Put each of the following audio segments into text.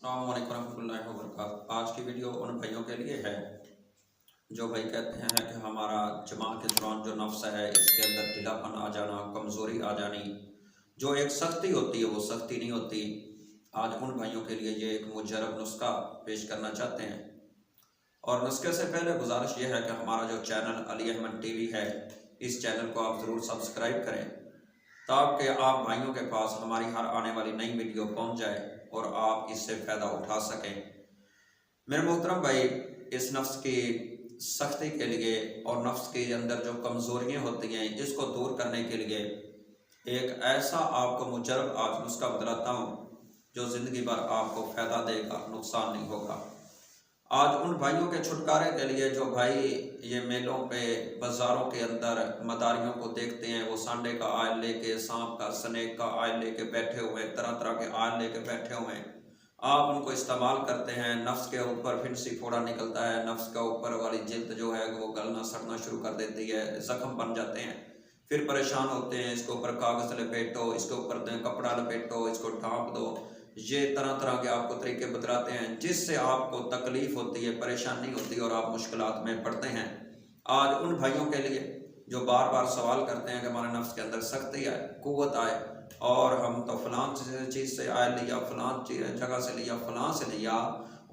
अस्सलाम वालेकुम रहमतुल्लाहि व बरकातहू। आज की वीडियो उन भाइयों के लिए है जो भाई कहते हैं कि हमारा जमा के दौरान जो नफ्स है इसके अंदर ढीलापन आ जाना, कमज़ोरी आ जानी, जो एक सख्ती होती है वो सख्ती नहीं होती। आज उन भाइयों के लिए ये एक मुजरब नुस्खा पेश करना चाहते हैं। और नुस्खे से पहले गुजारिश ये है कि हमारा जो चैनल अली अहमद टीवी है, इस चैनल को आप ज़रूर सब्सक्राइब करें ताकि आप भाइयों के पास हमारी हर आने वाली नई वीडियो पहुंच जाए और आप इससे फ़ायदा उठा सकें। मेरे मोहतरम भाई, इस नफ्स की सख्ती के लिए और नफ्स के अंदर जो कमज़ोरियाँ होती हैं इसको दूर करने के लिए एक ऐसा आपको मुजरब आज नुस्खा बतलाता हूँ जो ज़िंदगी भर आपको फ़ायदा देगा, नुकसान नहीं होगा। आज उन भाइयों के छुटकारे के लिए जो भाई ये मेलों पे बाज़ारों के अंदर मदारियों को देखते हैं, वो सांडे का आयल लेके, सांप का, स्नेक का आयल लेके बैठे हुए, तरह तरह के आयल लेके बैठे हुए हैं। आप उनको इस्तेमाल करते हैं, नफ्स के ऊपर फिनसी फोड़ा निकलता है, नफ्स के ऊपर वाली जिल्द जो है वो गलना सड़ना शुरू कर देती है, ज़ख्म बन जाते हैं, फिर परेशान होते हैं। इसके ऊपर कागज़ लपेटो, इसके ऊपर कपड़ा लपेटो, इसको ढाँप दो, ये तरह तरह के आपको तरीके बतलाते हैं जिससे आपको तकलीफ़ होती है, परेशानी होती है और आप मुश्किलात में पड़ते हैं। आज उन भाइयों के लिए जो बार बार सवाल करते हैं कि हमारे नफ्स के अंदर सख्ती आए, कुव्वत आए, और हम तो फ़लाँ चीज़ से आयल लिया, फ़लाँ जगह से लिया, फ़लाँ से लिया,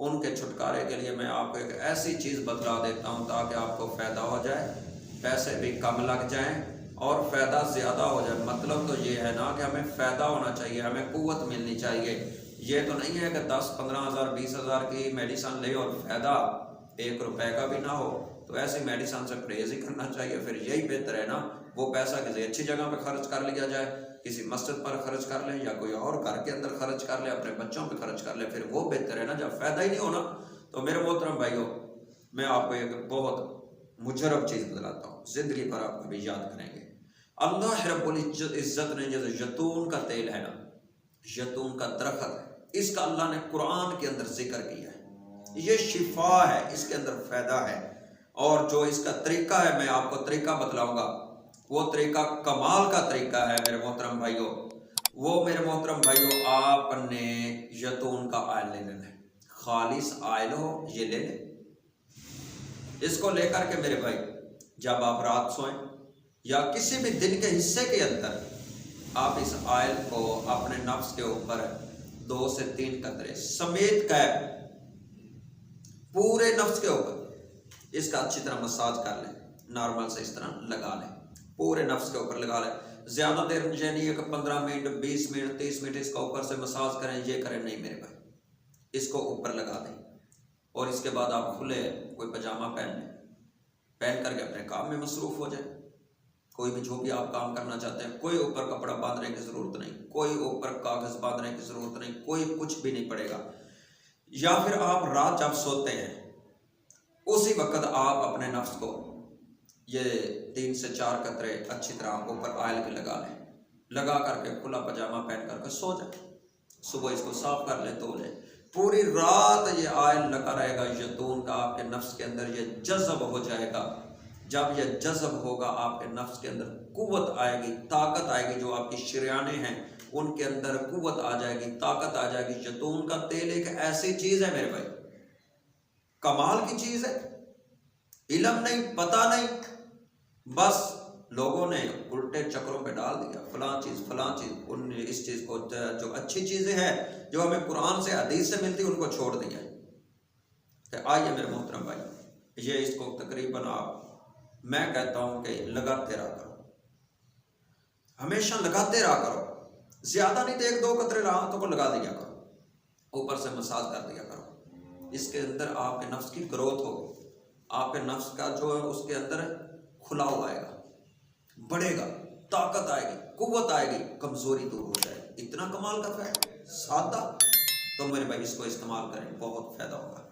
उनके छुटकारे के लिए मैं आपको एक ऐसी चीज़ बतला देता हूँ ताकि आपको फ़ायदा हो जाए, पैसे भी कम लग जाएँ और फ़ायदा ज़्यादा हो जाए। मतलब तो ये है ना कि हमें फ़ायदा होना चाहिए, हमें कुव्वत मिलनी चाहिए। ये तो नहीं है कि 10-15 हज़ार 20 हज़ार की मेडिसन ले और फ़ायदा 1 रुपए का भी ना हो। तो ऐसी मेडिसन से परहेज़ ही करना चाहिए। फिर यही बेहतर है ना, वो पैसा किसी अच्छी जगह पे खर्च कर लिया जाए, किसी मस्जिद पर खर्च कर लें या कोई और घर के अंदर खर्च कर ले, अपने बच्चों पे खर्च कर ले, फिर वो बेहतर है ना, जब फ़ायदा ही नहीं होना। तो मेरे मोहतरम भाइयों, मैं आपको एक बहुत मुजरब चीज़ बतलाता हूँ, ज़िंदगी पर आप कभी याद करेंगे। अल्लाह रब्बुल इज़्ज़त ने जैसे जैतून का तेल है ना, जैतून का दरख्त है, इसका अल्लाह ने कुरान के अंदर जिक्र किया है। ये शिफा है, इसके अंदर फ़ायदा है। और जो इसका तरीका है, मैं आपको तरीका बतलाऊंगा, वो तरीका कमाल का तरीका है मेरे मोहतरम भाइयों। वो मेरे मोहतरम भाइयों, आपने जैतून का आयल ले लेना है, खालिस आयल हो ये ले लें। इसको लेकर के मेरे भाई, जब आप रात सोएं या किसी भी दिन के हिस्से के अंदर, आप इस आयल को अपने नफ्स के ऊपर 2 से 3 कतरे समेत कर पूरे नफ्स के ऊपर इसका अच्छी तरह मसाज कर लें। नॉर्मल से इस तरह लगा लें, पूरे नफ्स के ऊपर लगा लें। ज़्यादा देर मुझे नहीं है कि 15 मिनट 20 मिनट 30 मिनट इसका ऊपर से मसाज करें, ये करें, नहीं मेरे भाई, इसको ऊपर लगा दें और इसके बाद आप खुले कोई पजामा पहन लें, पहन करके अपने काम में मसरूफ़ हो जाए। कोई भी जो भी आप काम करना चाहते हैं, कोई ऊपर कपड़ा बांधने की ज़रूरत नहीं, कोई ऊपर कागज़ बांधने की ज़रूरत नहीं, कोई कुछ भी नहीं पड़ेगा। या फिर आप रात जब सोते हैं उसी वक्त आप अपने नफ्स को ये 3 से 4 कतरे अच्छी तरह ऊपर आयल के लगा लें, लगा करके खुला पजामा पहन करके सो जाए। सुबह इसको साफ कर लें, धो लें, पूरी रात ये आयल लगा रहेगा जैतून का, आपके नफ्स के अंदर ये जज़ब हो जाएगा। जब यह जज़ब होगा, आपके नफ्स के अंदर कुव्वत आएगी, ताकत आएगी, जो आपकी शरियाने हैं उनके अंदर कुव्वत आ जाएगी, ताकत आ जाएगी। जैतून का तेल एक ऐसी चीज़ है मेरे भाई, कमाल की चीज़ है। इल्म नहीं, पता नहीं, बस लोगों ने उल्टे चक्रों पे डाल दिया, फलां चीज़ फलां चीज़, उन इस चीज़ को, जो अच्छी चीज़ें हैं जो हमें कुरान से हदीस से मिलती उनको छोड़ दिया। तो आइए मेरे मोहतरम भाई, ये इसको तकरीबन आप, मैं कहता हूं कि लगाते रहा करो, हमेशा लगाते रहा करो। ज्यादा नहीं तो 1-2 कतरे हाथों को लगा दिया करो, ऊपर से मसाज कर दिया करो। इसके अंदर आपके नफ्स की ग्रोथ हो, आपके नफ्स का जो है उसके अंदर खुलाव आएगा, बढ़ेगा, ताकत आएगी, कुव्वत आएगी, कमजोरी दूर हो जाएगी। इतना कमाल का फायदा, सादा। तो मेरे भाई इसको इस्तेमाल करें, बहुत फायदा होगा।